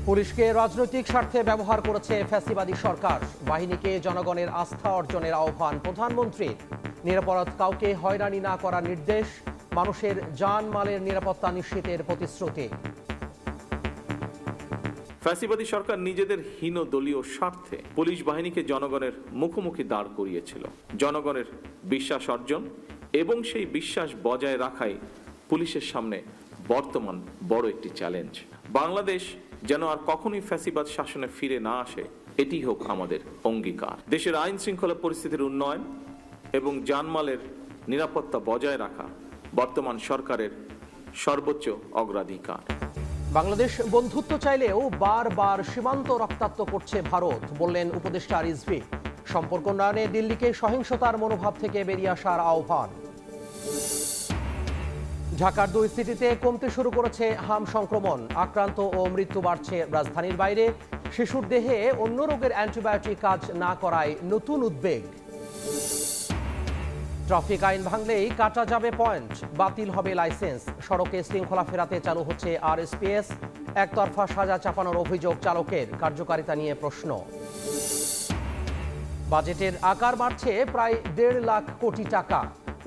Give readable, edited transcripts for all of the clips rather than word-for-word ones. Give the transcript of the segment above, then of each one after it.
পুলিশকে রাজনৈতিক স্বার্থে ব্যবহার করেছে ফ্যাসিবাদী সরকার। বাহিনীকে জনগণের আস্থা অর্জনের আহ্বান প্রধানমন্ত্রীর। নিরাপরাধ কাউকে হয়রানি না করার নির্দেশ। মানুষের জানমালের নিরাপত্তা নিশ্চিতের প্রতিশ্রুতি। ফ্যাসিবাদী সরকার নিজেদের হীন দলীয় স্বার্থে পুলিশ বাহিনীকে জনগণের মুখোমুখি দাঁড় করিয়েছিল। জনগণের বিশ্বাস অর্জন এবং সেই বিশ্বাস বজায় রাখাই পুলিশের সামনে বর্তমান বড় একটি চ্যালেঞ্জ। বাংলাদেশ যেন আর কখনোই ফ্যাসিবাদ শাসনে ফিরে না আসে, এটি হোক আমাদের অঙ্গীকার। দেশের আইন শৃঙ্খলা পরিস্থিতির উন্নয়ন এবং জানমালের নিরাপত্তা বজায় রাখা বর্তমান সরকারের সর্বোচ্চ অগ্রাধিকার। বাংলাদেশ বন্ধুত্ব চাইলেও বারবার সীমান্ত রক্তাক্ত করছে ভারত, বললেন উপদেষ্টা রিজভী। সম্পর্ক উন্নয়নে দিল্লিকে সহিংসতার মনোভাব থেকে বেরিয়ে আসার আহ্বান। ঢাকার 2 সিটিতে কমতে শুরু করেছে হাম সংক্রমণ। আক্রান্ত ও মৃত্যু বাড়ছে রাজধানীর বাইরে। শিশুর দেহে অন্য রোগের অ্যান্টিবায়োটিক কাজ না করায় নতুন উদ্বেগ। ট্রাফিক আইন ভাঙলেই কাটা যাবে পয়েন্ট, বাতিল হবে লাইসেন্স। সড়কে শৃঙ্খলা ফেরাতে চালু হচ্ছে আরএসপিএস। একতরফা সাজা চাপানোর অভিযোগ চালকের, কার্যকারিতা নিয়ে প্রশ্ন। বাজেটের আকার বাড়ছে প্রায় 1.5 লাখ কোটি টাকা।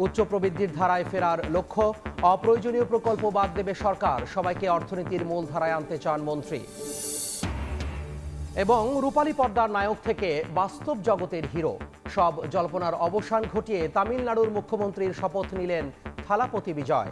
উচ্চ প্রবৃদ্ধির ধারায় ফেরার লক্ষ্য। অপ্রয়োজনীয় প্রকল্প বাদ দেবে সরকার। সবাইকে অর্থনীতির মূল ধারায় আনতে চান মন্ত্রী। এবং রূপালী পর্দার নায়ক থেকে বাস্তব জগতের হিরো। সব জল্পনার অবসান ঘটিয়ে তামিলনাড়ুর মুখ্যমন্ত্রীর শপথ নিলেন থালাপতি বিজয়।